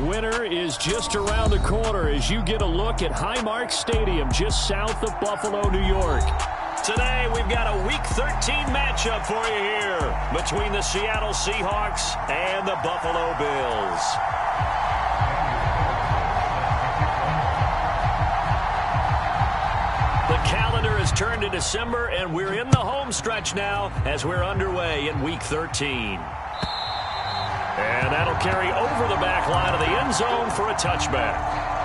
Winter is just around the corner as you get a look at Highmark Stadium just south of Buffalo, New York. Today, we've got a Week 13 matchup for you here between the Seattle Seahawks and the Buffalo Bills. The calendar has turned to December, and we're in the home stretch now as we're underway in Week 13. And that'll carry over the back line of the end zone for a touchback.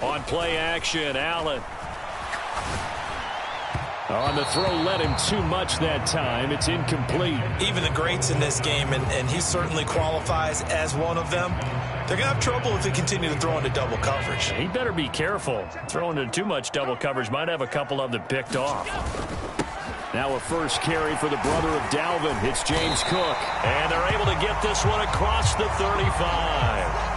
On play action, Allen. On the throw, led him too much that time. It's incomplete. Even the greats in this game, and he certainly qualifies as one of them, they're going to have trouble if they continue to throw into double coverage. He better be careful. Throwing into too much double coverage might have a couple of them picked off. Now a first carry for the brother of Dalvin. It's James Cook. And they're able to get this one across the 35.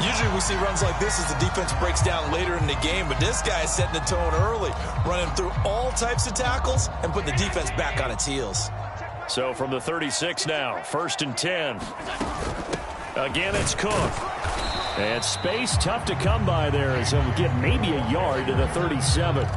Usually we see runs like this as the defense breaks down later in the game, but this guy is setting the tone early, running through all types of tackles and putting the defense back on its heels. So from the 36 now, 1st and 10. Again, it's Cook. And space tough to come by there as he'll get maybe a yard to the 37.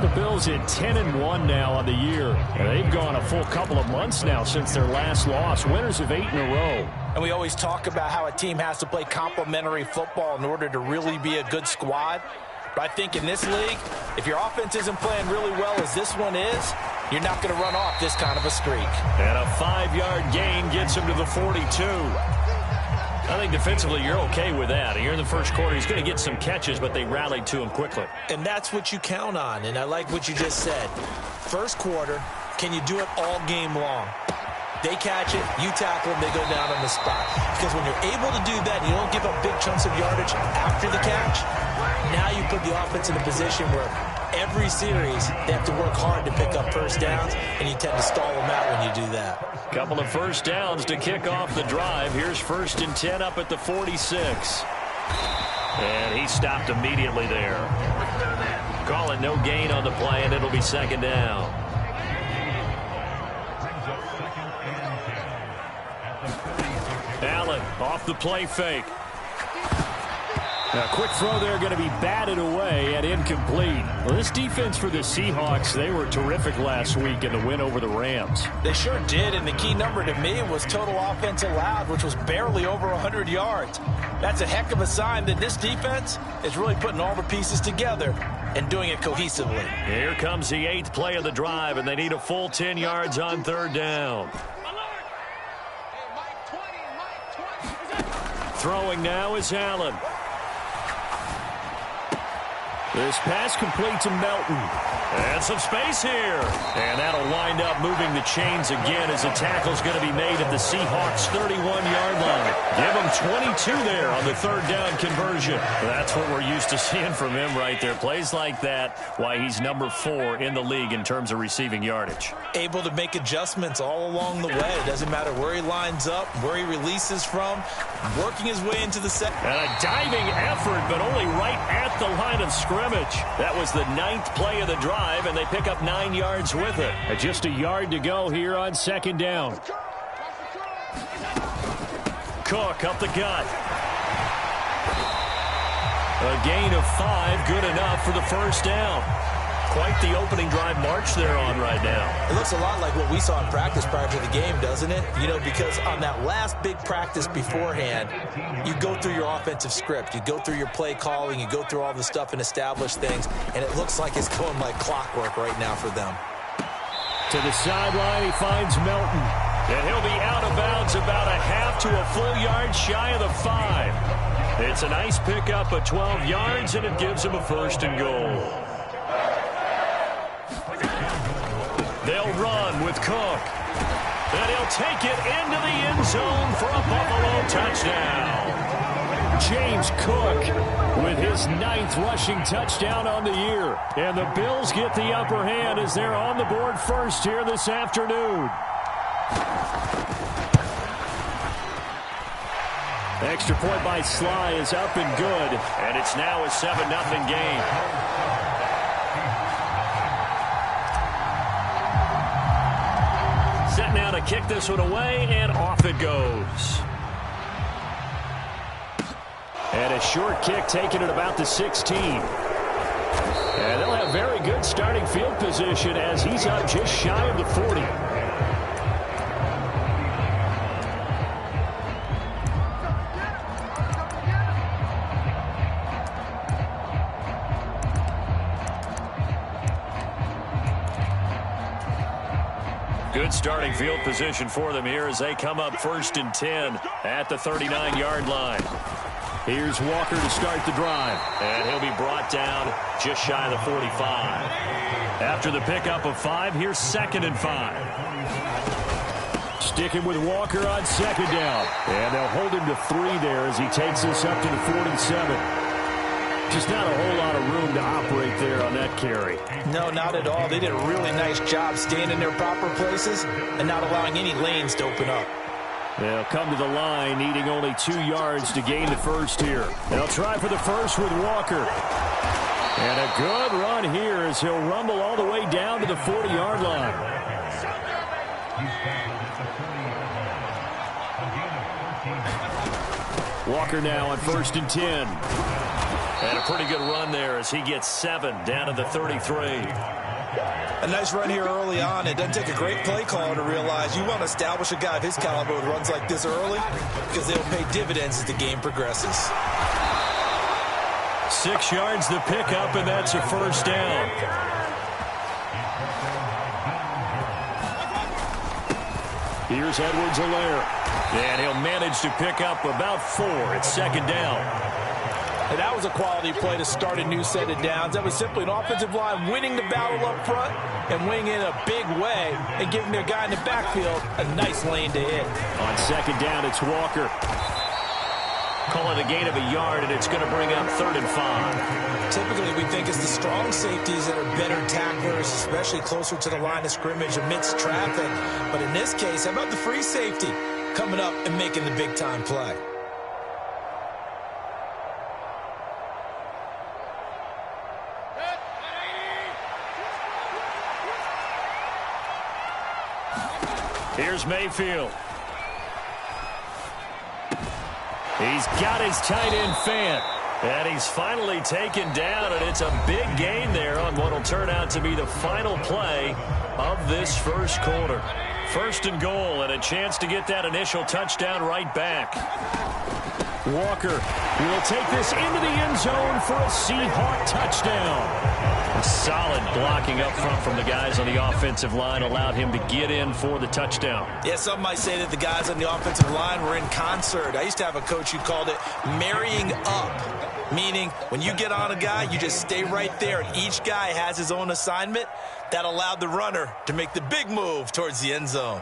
The Bills at 10-1 now on the year. And they've gone a full couple of months now since their last loss. Winners of 8 in a row. And we always talk about how a team has to play complementary football in order to really be a good squad. But I think in this league, if your offense isn't playing really well as this one is, you're not going to run off this kind of a streak. And a 5-yard gain gets him to the 42. I think defensively you're okay with that. Here in the first quarter, he's going to get some catches, but they rallied to him quickly. And that's what you count on, and I like what you just said. First quarter, can you do it all game long? They catch it, you tackle them, they go down on the spot. Because when you're able to do that, you don't give up big chunks of yardage after the catch. Now you put the offense in a position where every series they have to work hard to pick up first downs, and you tend to stall them out when you do that. Couple of first downs to kick off the drive. Here's 1st and 10 up at the 46. And he stopped immediately there. Call it no gain on the play, and it'll be 2nd down. Allen off the play fake. A quick throw there going to be batted away and incomplete. Well, this defense for the Seahawks, they were terrific last week in the win over the Rams. They sure did, and the key number to me was total offense allowed, which was barely over 100 yards. That's a heck of a sign that this defense is really putting all the pieces together and doing it cohesively. Here comes the 8th play of the drive, and they need a full 10 yards on 3rd down. Throwing now is Allen. This pass complete to Melton. And some space here. And that'll wind up moving the chains again as the tackle's going to be made at the Seahawks' 31-yard line. Give him 22 there on the 3rd down conversion. That's what we're used to seeing from him right there. Plays like that, why he's number 4 in the league in terms of receiving yardage. Able to make adjustments all along the way. It doesn't matter where he lines up, where he releases from, working his way into the set. And a diving effort, but only right at the line of scrimmage. That was the 9th play of the drive, and they pick up 9 yards with it. Just a yard to go here on 2nd down. Cook up the gut. A gain of 5, good enough for the 1st down. Quite the opening drive march they're on right now. It looks a lot like what we saw in practice prior to the game, doesn't it? You know, because on that last big practice beforehand, you go through your offensive script. You go through your play calling. You go through all the stuff and establish things. And it looks like it's going like clockwork right now for them. To the sideline, he finds Melton. And he'll be out of bounds about a half to a full yard shy of the 5. It's a nice pickup of 12 yards, and it gives him a 1st and goal. They'll run with Cook. And he'll take it into the end zone for a Buffalo touchdown. James Cook with his 9th rushing touchdown on the year. And the Bills get the upper hand as they're on the board first here this afternoon. Extra point by Sly is up and good. And it's now a 7-0 game. Set now to kick this one away, and off it goes. And a short kick taken at about the 16. And they'll have very good starting field position as he's up just shy of the 40. Good starting field position for them here as they come up 1st and 10 at the 39-yard line. Here's Walker to start the drive. And he'll be brought down just shy of the 45. After the pickup of 5, here's 2nd and 5. Sticking with Walker on 2nd down. And they'll hold him to 3 there as he takes us up to the 47. Just not a whole lot of room to operate there on that carry. No, not at all. They did a really nice job staying in their proper places and not allowing any lanes to open up. They'll come to the line, needing only 2 yards to gain the first here. They'll try for the first with Walker. And a good run here as he'll rumble all the way down to the 40-yard line. Walker now on 1st and 10. And a pretty good run there as he gets 7 down to the 33. A nice run here early on. It doesn't take a great play caller to realize you want to establish a guy of his caliber with runs like this early because they'll pay dividends as the game progresses. 6 yards the pickup, and that's a 1st down. Here's Edwards-Helaire. And he'll manage to pick up about 4. It's 2nd down. And that was a quality play to start a new set of downs. That was simply an offensive line winning the battle up front and winning in a big way and giving their guy in the backfield a nice lane to hit. On 2nd down, it's Walker. Call it a gain of a yard, and it's going to bring up 3rd and 5. Typically, we think it's the strong safeties that are better tacklers, especially closer to the line of scrimmage amidst traffic. But in this case, how about the free safety coming up and making the big-time play? Here's Mayfield. He's got his tight end Fant. And he's finally taken down, and it's a big gain there on what will turn out to be the final play of this first quarter. 1st and goal, and a chance to get that initial touchdown right back. Walker will take this into the end zone for a Seahawk touchdown. Solid blocking up front from the guys on the offensive line allowed him to get in for the touchdown. Yeah, some might say that the guys on the offensive line were in concert. I used to have a coach who called it marrying up, meaning when you get on a guy, you just stay right there, and each guy has his own assignment. That allowed the runner to make the big move towards the end zone.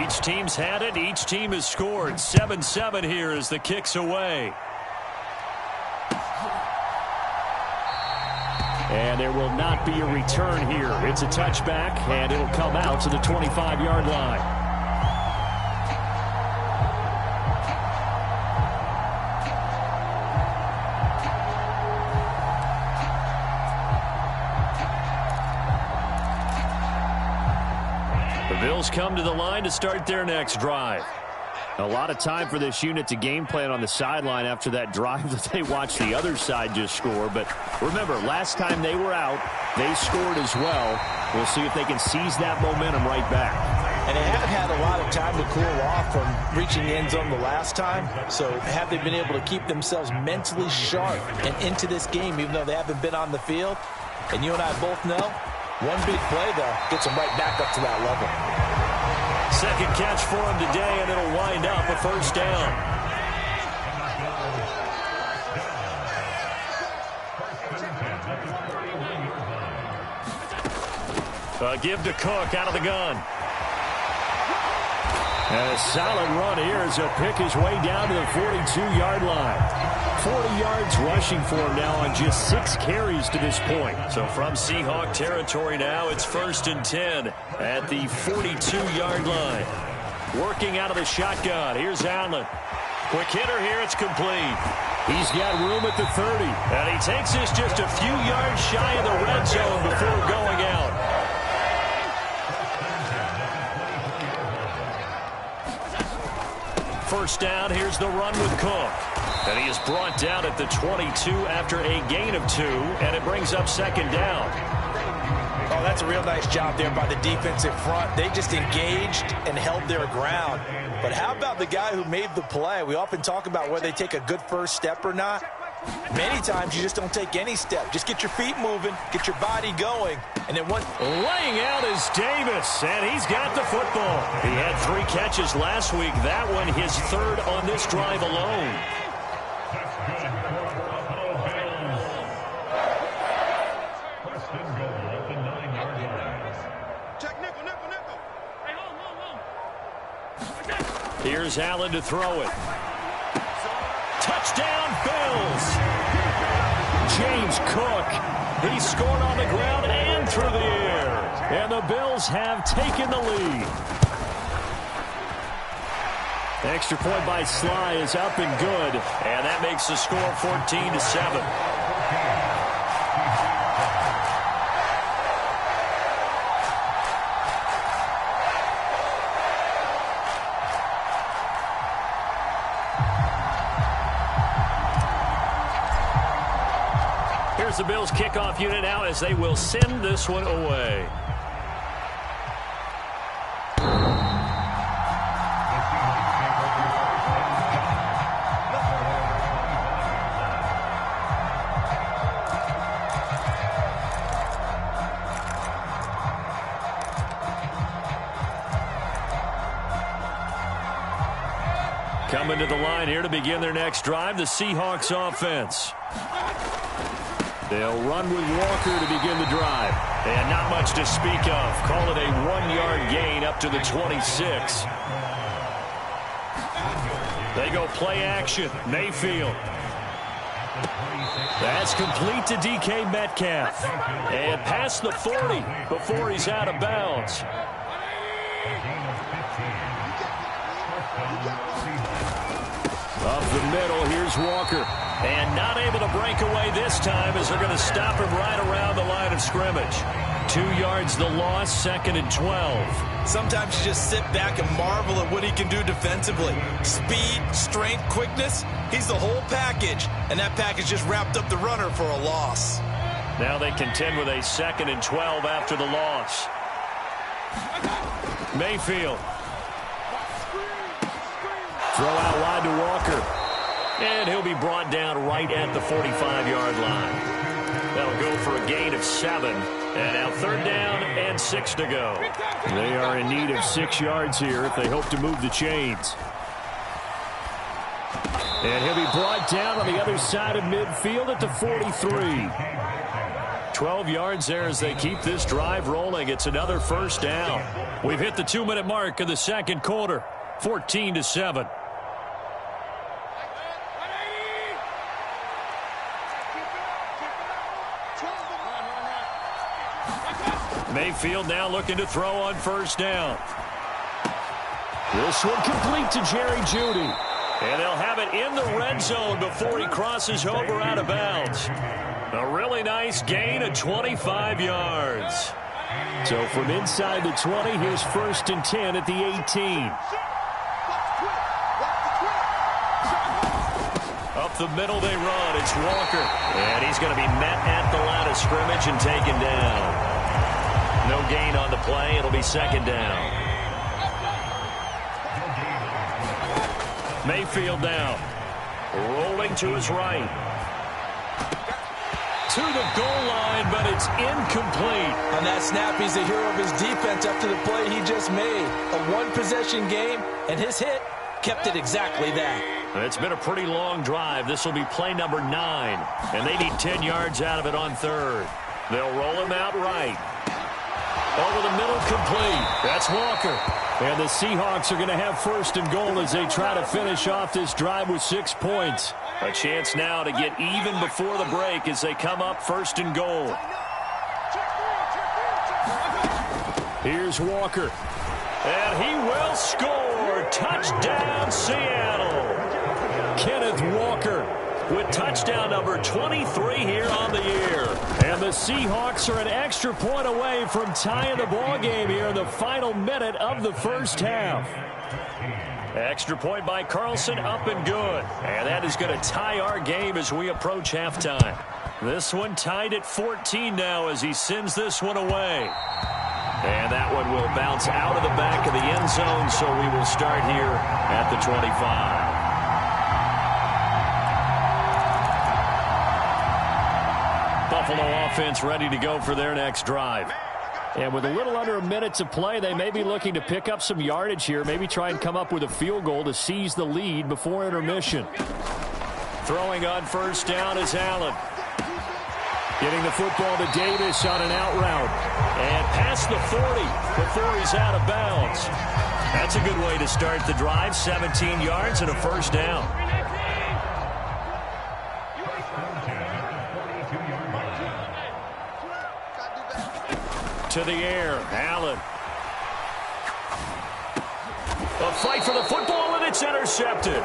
Each team's had it. Each team has scored. 7-7 here as the kick's away. And there will not be a return here. It's a touchback, and it'll come out to the 25-yard line. The Bills come to the line to start their next drive. A lot of time for this unit to game plan on the sideline after that drive that they watched the other side just score. But remember, last time they were out, they scored as well. We'll see if they can seize that momentum right back. And they haven't had a lot of time to cool off from reaching the end zone the last time. So have they been able to keep themselves mentally sharp and into this game, even though they haven't been on the field? And you and I both know, one big play, though, gets them right back up to that level. Second catch for him today, and it'll wind up a 1st down. A give to Cook out of the gun. And a solid run here as he'll pick his way down to the 42-yard line. 40 yards rushing for him now on just 6 carries to this point. So from Seahawk territory now, it's 1st and 10 at the 42-yard line. Working out of the shotgun. Here's Allen. Quick hitter here. It's complete. He's got room at the 30. And he takes this just a few yards shy of the red zone before going out. First down, here's the run with Cook. And he is brought down at the 22 after a gain of 2, and it brings up 2nd down. Oh, that's a real nice job there by the defensive front. They just engaged and held their ground. But how about the guy who made the play? We often talk about whether they take a good first step or not. Many times you just don't take any step. Just get your feet moving, get your body going, and then once... Laying out is Davis, and he's got the football. He had 3 catches last week. That one his 3rd on this drive alone. Here's Allen to throw it. Touchdown, Bills. James Cook. He scored on the ground and through the air. And the Bills have taken the lead. Extra point by Sly is up and good. And that makes the score 14-7. Here's the Bills kickoff unit now as they will send this one away. Coming to the line here to begin their next drive, the Seahawks offense. They'll run with Walker to begin the drive. And not much to speak of. Call it a 1-yard gain up to the 26. They go play action. Mayfield. That's complete to DK Metcalf. And past the 40 before he's out of bounds. Up the middle, here's Walker. And not able to break away this time as they're going to stop him right around the line of scrimmage. 2 yards the loss, 2nd and 12. Sometimes you just sit back and marvel at what he can do defensively. Speed, strength, quickness, he's the whole package. And that package just wrapped up the runner for a loss. Now they contend with a 2nd and 12 after the loss. Mayfield. Throw out wide to Walker. And he'll be brought down right at the 45-yard line. That'll go for a gain of 7. And now 3rd down and 6 to go. They are in need of 6 yards here if they hope to move the chains. And he'll be brought down on the other side of midfield at the 43. 12 yards there as they keep this drive rolling. It's another 1st down. We've hit the 2-minute mark of the 2nd quarter. 14-7. Mayfield now looking to throw on 1st down. This one complete to Jerry Jeudy. And they'll have it in the red zone before he crosses over out of bounds. A really nice gain of 25 yards. So from inside the 20, here's 1st and 10 at the 18. Up the middle they run. It's Walker. And he's going to be met at the line of scrimmage and taken down. No gain on the play. It'll be 2nd down. Mayfield now. Rolling to his right. To the goal line, but it's incomplete. On that snap, he's the hero of his defense after the play he just made. A 1-possession game, and his hit kept it exactly that. It's been a pretty long drive. This will be play number 9, and they need 10 yards out of it on 3rd. They'll roll him out right. Over the middle, complete. That's Walker. And the Seahawks are going to have first and goal as they try to finish off this drive with 6 points. A chance now to get even before the break as they come up first and goal. Here's Walker. And he will score. Touchdown, Seattle. Kenneth Walker with touchdown number 23 here on the year. And the Seahawks are an extra point away from tying the ball game here in the final minute of the first half. Extra point by Carlson, up and good. And that is going to tie our game as we approach halftime. This one tied at 14 now as he sends this one away. And that one will bounce out of the back of the end zone, so we will start here at the 25. Buffalo offense ready to go for their next drive. And with a little under a minute to play, they may be looking to pick up some yardage here, maybe try and come up with a field goal to seize the lead before intermission. Throwing on first down is Allen. Getting the football to Davis on an out route. And past the 40 before he's out of bounds. That's a good way to start the drive. 17 yards and a first down. To the air, Allen. A fight for the football, and it's intercepted.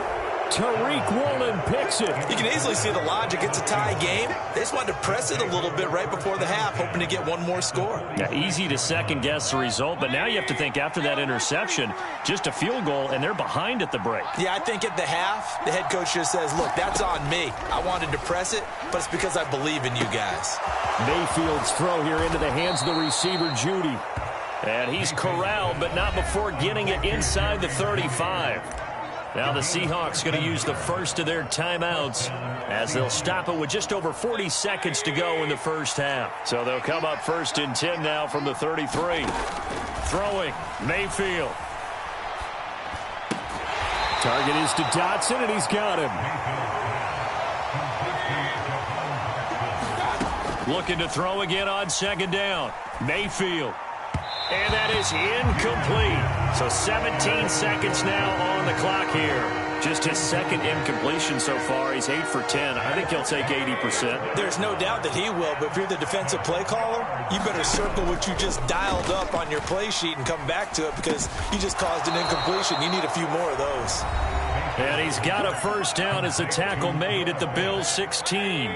Tariq Woolen picks it. You can easily see the logic. It's a tie game. They just wanted to press it a little bit right before the half, hoping to get one more score. Yeah, easy to second-guess the result, but now you have to think after that interception, just a field goal, and they're behind at the break. Yeah, I think at the half, the head coach just says, look, that's on me. I wanted to press it, but it's because I believe in you guys. Mayfield's throw here into the hands of the receiver, Judy. And he's corralled, but not before getting it inside the 35. Now the Seahawks going to use the first of their timeouts as they'll stop it with just over 40 seconds to go in the first half. So they'll come up first and 10 now from the 33. Throwing, Mayfield. Target is to Dotson, and he's got him. Looking to throw again on second down. Mayfield. And that is incomplete. So 17 seconds now on the clock here. Just his second incompletion so far. He's 8 for 10. I think he'll take 80%. There's no doubt that he will, but if you're the defensive play caller, you better circle what you just dialed up on your play sheet and come back to it because you just caused an incompletion. You need a few more of those. And he's got a first down as the tackle made at the Bills' 16.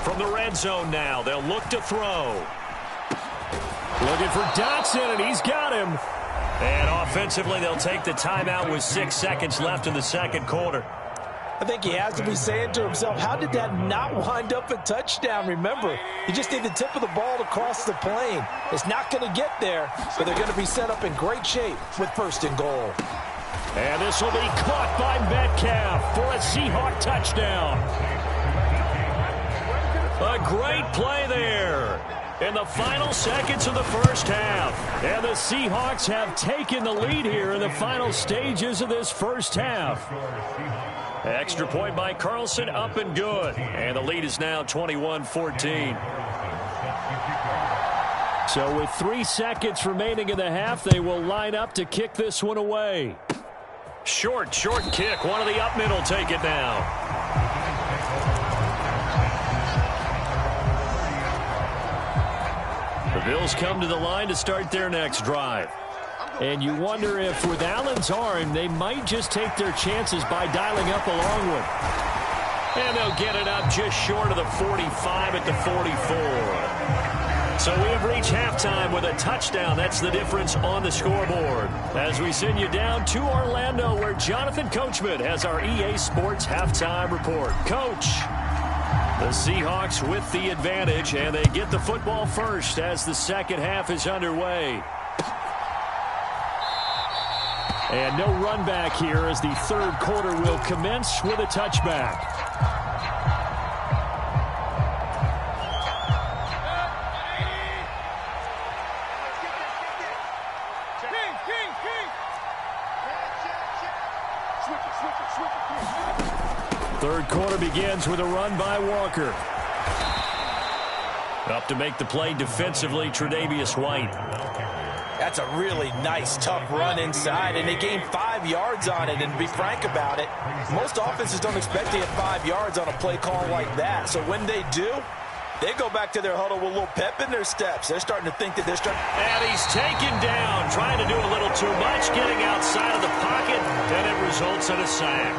From the red zone now, they'll look to throw. Looking for Dotson, and he's got him. And offensively, they'll take the timeout with 6 seconds left in the second quarter. I think he has to be saying to himself, how did that not wind up a touchdown? Remember, you just need the tip of the ball to cross the plane. It's not going to get there, but they're going to be set up in great shape with first and goal. And this will be caught by Metcalf for a Seahawk touchdown. A great play there in the final seconds of the first half. And the Seahawks have taken the lead here in the final stages of this first half. Extra point by Carlson, up and good. And the lead is now 21-14. So with 3 seconds remaining in the half, they will line up to kick this one away. Short kick. One of the up mid will take it now. The Bills come to the line to start their next drive. And you wonder if with Allen's arm, they might just take their chances by dialing up a long one. And they'll get it up just short of the 45 at the 44. So we have reached halftime with a touchdown. That's the difference on the scoreboard. As we send you down to Orlando, where Jonathan Coachman has our EA Sports halftime report. Coach. The Seahawks with the advantage, and they get the football first as the second half is underway. And no run back here as the third quarter will commence with a touchback. Third quarter begins with a run by Walker. Up to make the play defensively, Tre'Davious White. That's a really nice, tough run inside, and they gained 5 yards on it. And to be frank about it, most offenses don't expect to get 5 yards on a play call like that. So when they do, they go back to their huddle with a little pep in their steps. They're starting to think that they're starting. And he's taken down, trying to do a little too much, getting outside of the pocket, and it results in a sack.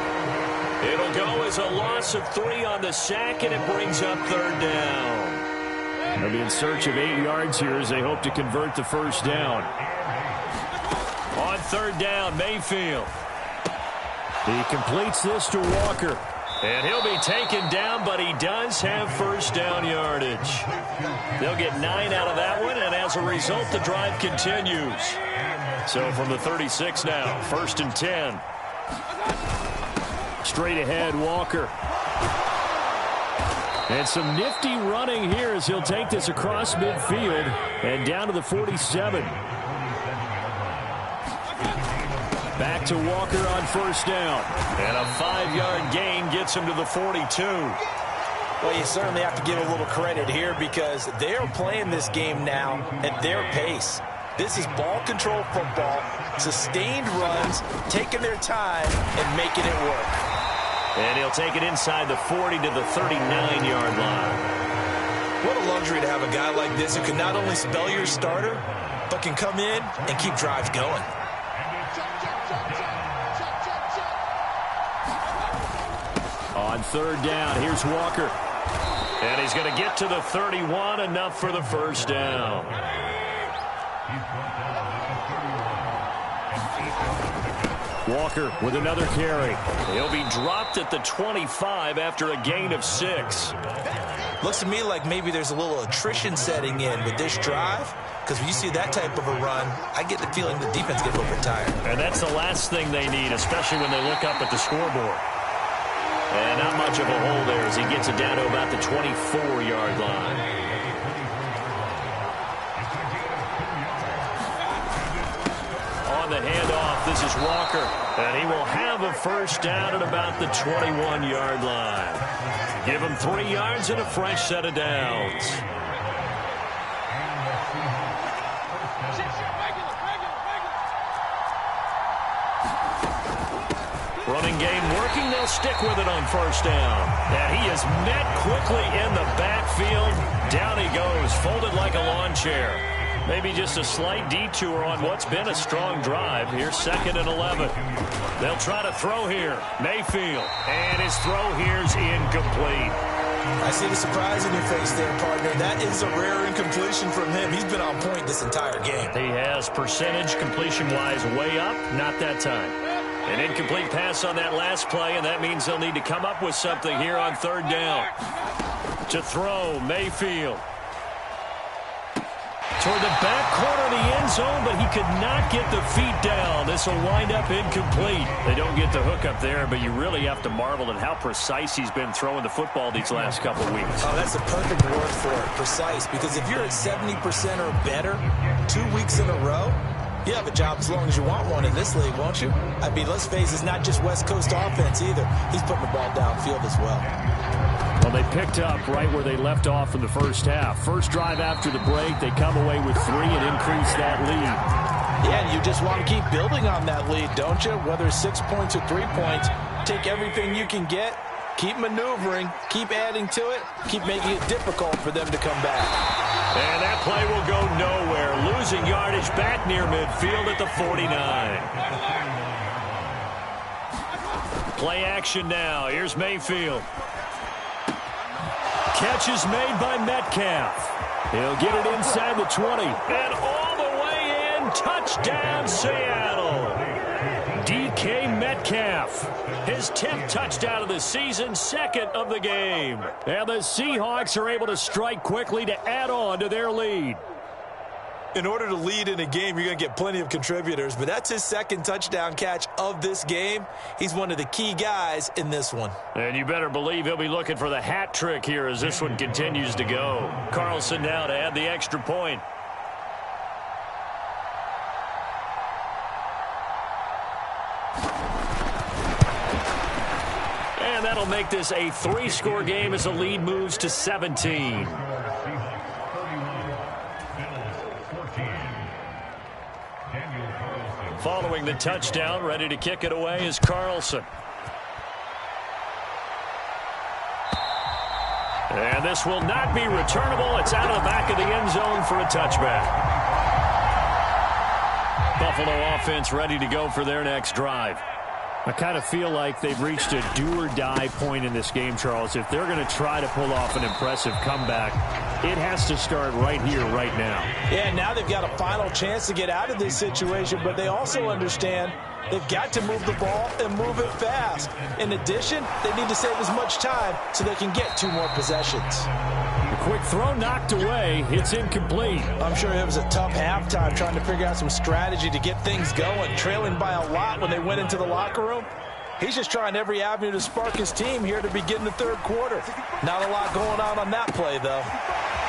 It'll go as a loss of 3 on the sack, and it brings up 3rd down. They'll be in search of 8 yards here as they hope to convert the first down. On 3rd down, Mayfield. He completes this to Walker. And he'll be taken down, but he does have first down yardage. They'll get 9 out of that one, and as a result, the drive continues. So from the 36 now, 1st and 10. Straight ahead, Walker. And some nifty running here as he'll take this across midfield and down to the 47. Back to Walker on 1st down. And a 5-yard gain gets him to the 42. Well, you certainly have to give a little credit here because they're playing this game now at their pace. This is ball control football, sustained runs, taking their time and making it work. And he'll take it inside the 40 to the 39-yard line. What a luxury to have a guy like this who can not only spell your starter, but can come in and keep drives going. On 3rd down, here's Walker. And he's going to get to the 31, enough for the first down. Walker with another carry. He'll be dropped at the 25 after a gain of 6. Looks to me like maybe there's a little attrition setting in with this drive, because when you see that type of a run, I get the feeling the defense gets a little bit tired. And that's the last thing they need, especially when they look up at the scoreboard. And not much of a hole there as he gets it down to about the 24-yard line. The handoff, this is Walker, and he will have a first down at about the 21-yard line. Give him 3 yards and a fresh set of downs. Running game working, they'll stick with it on first down. And he is met quickly in the backfield. Down he goes, folded like a lawn chair. Maybe just a slight detour on what's been a strong drive. Here's 2nd and 11. They'll try to throw here. Mayfield. And his throw here's incomplete. I see the surprise in your face there, partner. That is a rare incompletion from him. He's been on point this entire game. He has percentage completion-wise way up. Not that time. An incomplete pass on that last play, and that means they'll need to come up with something here on 3rd down. To throw, Mayfield. Toward the back corner of the end zone, but he could not get the feet down. This will wind up incomplete. They don't get the hook up there, but you really have to marvel at how precise he's been throwing the football these last couple of weeks. Oh, that's the perfect word for it, precise, because if you're at 70% or better 2 weeks in a row, you have a job as long as you want one in this league, won't you? I mean, let's face it, it's not just West Coast offense either. He's putting the ball downfield as well. Well, they picked up right where they left off in the first half. First drive after the break, they come away with 3 and increase that lead. Yeah, and you just want to keep building on that lead, don't you? Whether it's 6 points or 3 points, take everything you can get, keep maneuvering, keep adding to it, keep making it difficult for them to come back. And that play will go nowhere. Losing yardage back near midfield at the 49. Play action now. Here's Mayfield. Catch is made by Metcalf. He'll get it inside the 20. And all the way in. Touchdown, Seattle. DK Metcalf. His 10th touchdown of the season, 2nd of the game. And the Seahawks are able to strike quickly to add on to their lead. In order to lead in a game, you're going to get plenty of contributors, but that's his 2nd touchdown catch of this game. He's one of the key guys in this one. And you better believe he'll be looking for the hat trick here as this one continues to go. Carlson now to add the extra point. And that'll make this a 3-score game as the lead moves to 17. Following the touchdown, ready to kick it away is Carlson. And this will not be returnable. It's out of the back of the end zone for a touchback. Buffalo offense ready to go for their next drive. I kind of feel like they've reached a do-or-die point in this game, Charles. If they're going to try to pull off an impressive comeback, it has to start right here, right now. Yeah, now they've got a final chance to get out of this situation, but they also understand they've got to move the ball and move it fast. In addition, they need to save as much time so they can get 2 more possessions. A quick throw knocked away. It's incomplete. I'm sure it was a tough halftime trying to figure out some strategy to get things going, trailing by a lot when they went into the locker room. He's just trying every avenue to spark his team here to begin the third quarter. Not a lot going on that play, though.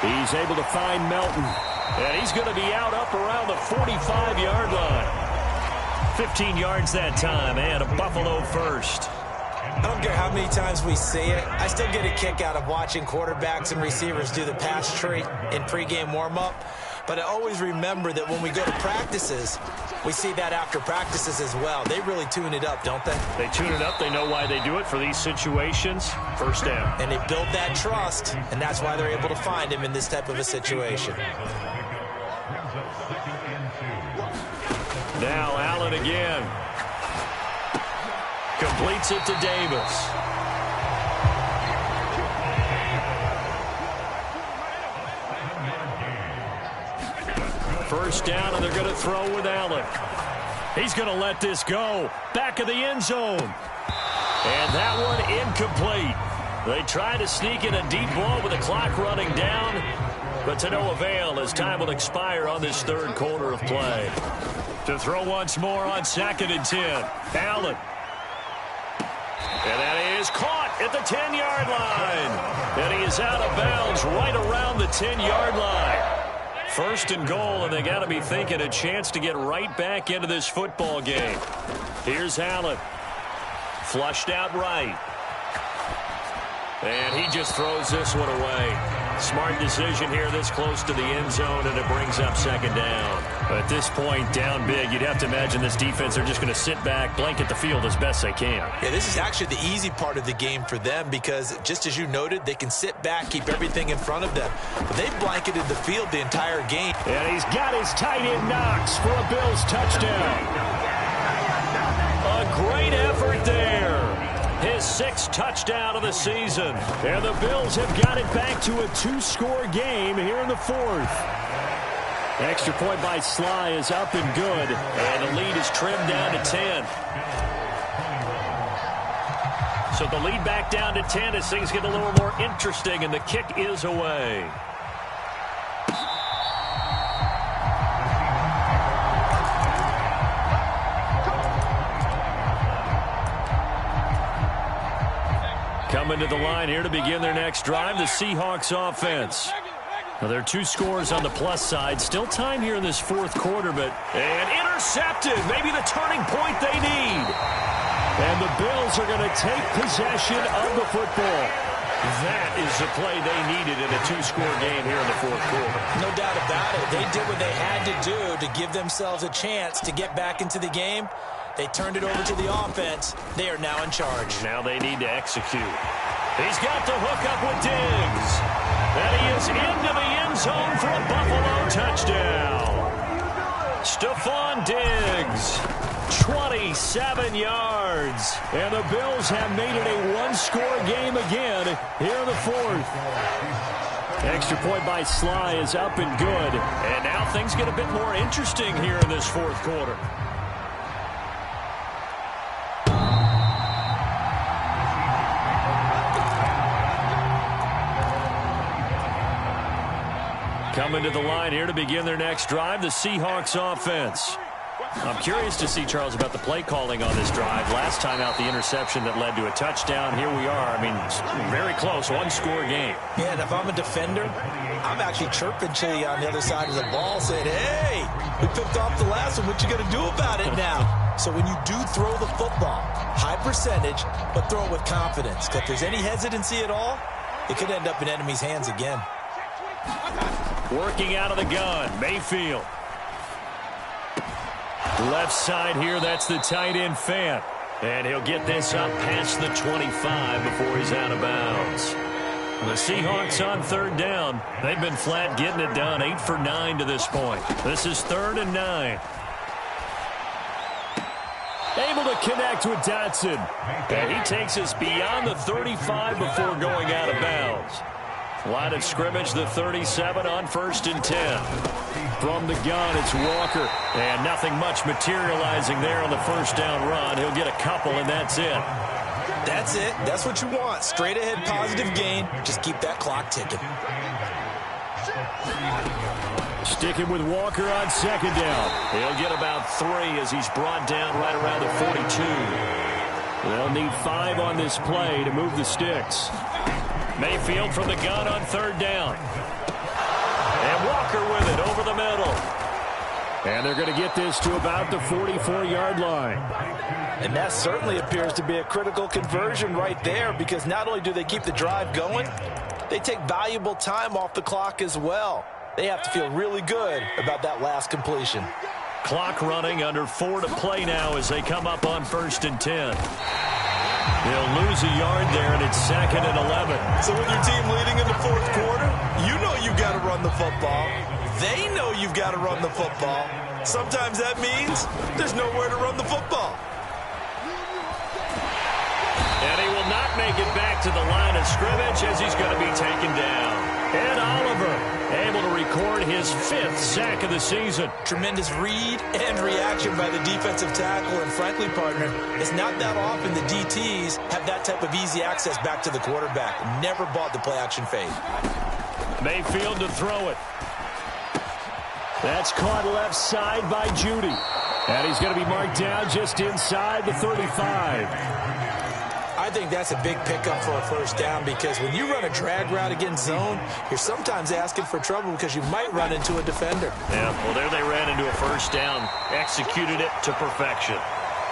He's able to find Melton. And he's going to be out up around the 45-yard line. 15 yards that time, and a Buffalo first. I don't care how many times we see it. I still get a kick out of watching quarterbacks and receivers do the pass tree in pregame warm-up. But I always remember that when we go to practices, we see that after practices as well. They really tune it up, don't they? They tune it up. They know why they do it for these situations. First down. And they build that trust, and that's why they're able to find him in this type of a situation. Now Allen again. Completes it to Davis. First down, and they're going to throw with Allen. He's going to let this go. Back of the end zone. And that one incomplete. They try to sneak in a deep ball with the clock running down, but to no avail as time will expire on this third quarter of play. To throw once more on 2nd and 10. Allen. And that is caught at the 10-yard line. And he is out of bounds right around the 10-yard line. First and goal, and they got to be thinking a chance to get right back into this football game. Here's Allen. Flushed out right. And he just throws this one away. Smart decision here this close to the end zone, and it brings up 2nd down. At this point, down big, you'd have to imagine this defense are just going to sit back, blanket the field as best they can. Yeah, this is actually the easy part of the game for them because, just as you noted, they can sit back, keep everything in front of them. But they've blanketed the field the entire game. And he's got his tight end Knox for a Bills touchdown. A great effort there. His 6th touchdown of the season. And the Bills have got it back to a 2-score game here in the 4th. Extra point by Sly is up and good. And the lead is trimmed down to 10. So the lead back down to 10 as things get a little more interesting, and the kick is away. Coming to the line here to begin their next drive, the Seahawks offense. Now, there are 2 scores on the plus side. Still time here in this 4th quarter, and intercepted. Maybe the turning point they need. And the Bills are going to take possession of the football. That is the play they needed in a 2-score game here in the 4th quarter. No doubt about it. They did what they had to do to give themselves a chance to get back into the game. They turned it over to the offense. They are now in charge. Now they need to execute. He's got the hook up with Diggs. And he is into the end zone for a Buffalo touchdown. Stephon Diggs, 27 yards. And the Bills have made it a 1-score game again here in the 4th. Extra point by Sly is up and good. And now things get a bit more interesting here in this 4th quarter. Coming to the line here to begin their next drive, the Seahawks offense. I'm curious to see, Charles, about the play calling on this drive. Last time out, the interception that led to a touchdown. Here we are. I mean, very close, 1-score game. Yeah, and if I'm a defender, I'm actually chirping to you on the other side of the ball, saying, hey, we picked off the last one. What you going to do about it now? So when you do throw the football, high percentage, but throw it with confidence. Because if there's any hesitancy at all, it could end up in enemy's hands again. Working out of the gun, Mayfield. Left side here, that's the tight end Fant. And he'll get this up past the 25 before he's out of bounds. The Seahawks on third down. They've been flat getting it done, 8 for 9 to this point. This is 3rd and 9. Able to connect with Dotson. And he takes us beyond the 35 before going out of bounds. Line of scrimmage, the 37 on 1st and 10. From the gun, it's Walker. And nothing much materializing there on the first down run. He'll get a couple, and that's it. That's it. That's what you want. Straight ahead positive gain. Just keep that clock ticking. Sticking with Walker on 2nd down. He'll get about 3 as he's brought down right around the 42. They'll need 5 on this play to move the sticks. Mayfield from the gun on 3rd down. And Walker with it over the middle. And they're going to get this to about the 44-yard line. And that certainly appears to be a critical conversion right there, because not only do they keep the drive going, they take valuable time off the clock as well. They have to feel really good about that last completion. Clock running, under 4 to play now as they come up on 1st and 10. They'll lose a yard there, and it's 2nd and 11. So with your team leading in the 4th quarter, you know you've got to run the football. They know you've got to run the football. Sometimes that means there's nowhere to run the football. And he will not make it back to the line of scrimmage as he's going to be taken down. And Oliver able to record his 5th sack of the season. Tremendous read and reaction by the defensive tackle. And frankly, partner, it's not that often the DTs have that type of easy access back to the quarterback. Never bought the play-action fade. Mayfield to throw it. That's caught left side by Judy. And he's going to be marked down just inside the 35. I think that's a big pickup for a first down, because when you run a drag route against zone, you're sometimes asking for trouble because you might run into a defender. Yeah, well, there they ran into a first down, executed it to perfection.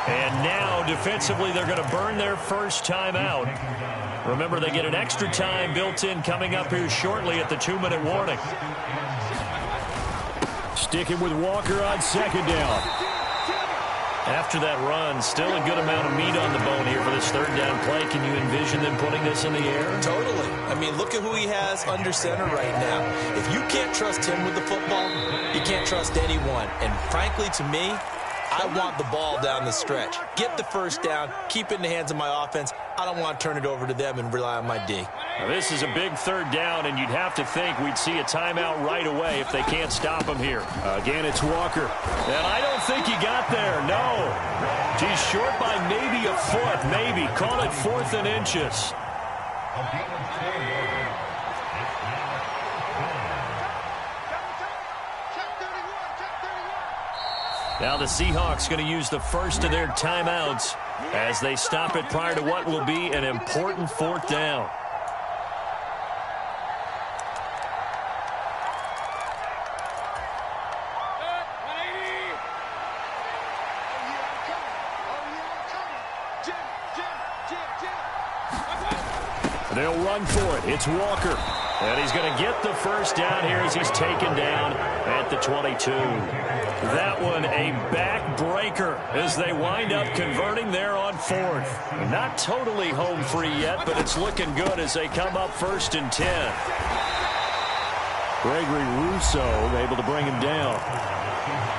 And now, defensively, they're going to burn their first time out. Remember, they get an extra time built in coming up here shortly at the 2-minute warning. Sticking with Walker on 2nd down. After that run, still a good amount of meat on the bone here for this 3rd down play. Can you envision them putting this in the air? Totally. I mean, look at who he has under center right now. If you can't trust him with the football, you can't trust anyone. And frankly, to me, I want the ball down the stretch. Get the first down, keep it in the hands of my offense. I don't want to turn it over to them and rely on my D. Now, this is a big 3rd down, and you'd have to think we'd see a timeout right away if they can't stop him here. Again, it's Walker. And I don't think he got there, no. He's short by maybe a foot, maybe. Call it 4th and inches. Now the Seahawks going to use the first of their timeouts as they stop it prior to what will be an important 4th down. They'll run for it. It's Walker. And he's going to get the first down here as he's taken down at the 22. That one a backbreaker as they wind up converting there on 4th. Not totally home free yet, but it's looking good as they come up 1st and 10. Gregory Rousseau able to bring him down.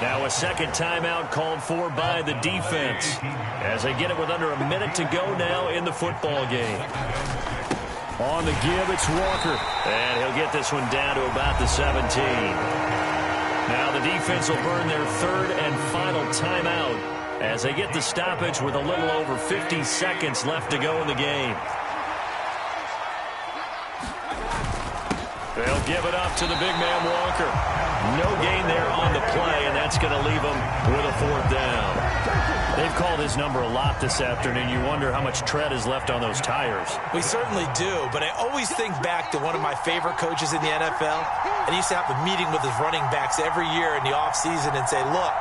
Now a second timeout called for by the defense as they get it with under a minute to go now in the football game. On the give, it's Walker. And he'll get this one down to about the 17. Now the defense will burn their 3rd and final timeout as they get the stoppage with a little over 50 seconds left to go in the game. They'll give it up to the big man Walker. No gain there on the play, and that's going to leave them with a 4th down. They've called his number a lot this afternoon. You wonder how much tread is left on those tires. We certainly do, but I always think back to one of my favorite coaches in the NFL, and he used to have a meeting with his running backs every year in the offseason and say, look,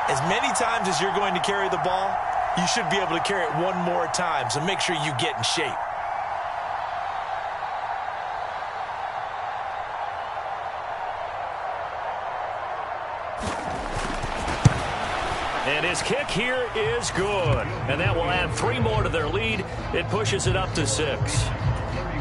as many times as you're going to carry the ball, you should be able to carry it one more time, so make sure you get in shape. And his kick here is good. And that will add 3 more to their lead. It pushes it up to 6.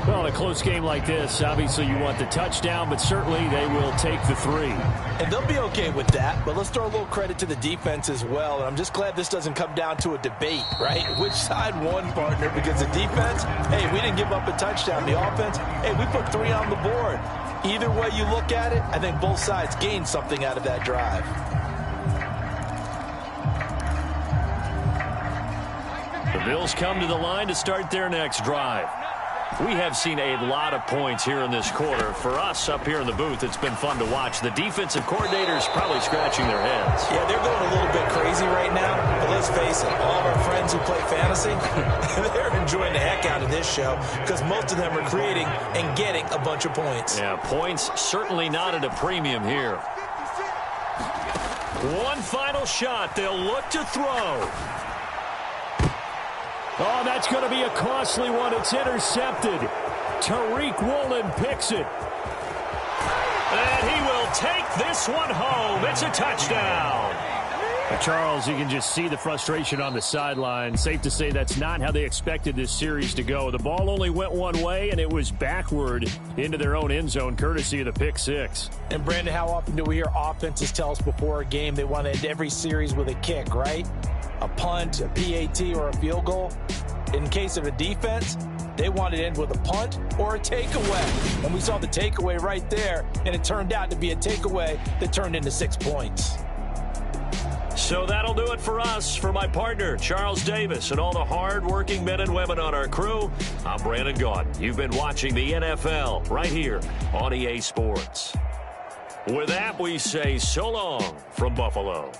Well, in a close game like this, obviously you want the touchdown, but certainly they will take the 3. And they'll be okay with that, but let's throw a little credit to the defense as well. And I'm just glad this doesn't come down to a debate, right? Which side won, partner? Because the defense, hey, we didn't give up a touchdown. The offense, hey, we put 3 on the board. Either way you look at it, I think both sides gained something out of that drive. The Bills come to the line to start their next drive. We have seen a lot of points here in this quarter. For us up here in the booth, it's been fun to watch. The defensive coordinators probably scratching their heads. Yeah, they're going a little bit crazy right now. But let's face it, all of our friends who play fantasy, they're enjoying the heck out of this show because most of them are creating and getting a bunch of points. Yeah, points certainly not at a premium here. One final shot. They'll look to throw. Oh, that's going to be a costly one. It's intercepted. Tariq Woolen picks it. And he will take this one home. It's a touchdown. Charles, you can just see the frustration on the sideline. Safe to say that's not how they expected this series to go. The ball only went one way, and it was backward into their own end zone, courtesy of the pick 6. And, Brandon, how often do we hear offenses tell us before a game they want to end every series with a kick, right? A punt, a PAT, or a field goal. In case of a defense, they wanted to end with a punt or a takeaway. And we saw the takeaway right there, and it turned out to be a takeaway that turned into 6 points. So that'll do it for us. For my partner, Charles Davis, and all the hard-working men and women on our crew, I'm Brandon Gaudin. You've been watching the NFL right here on EA Sports. With that, we say so long from Buffalo.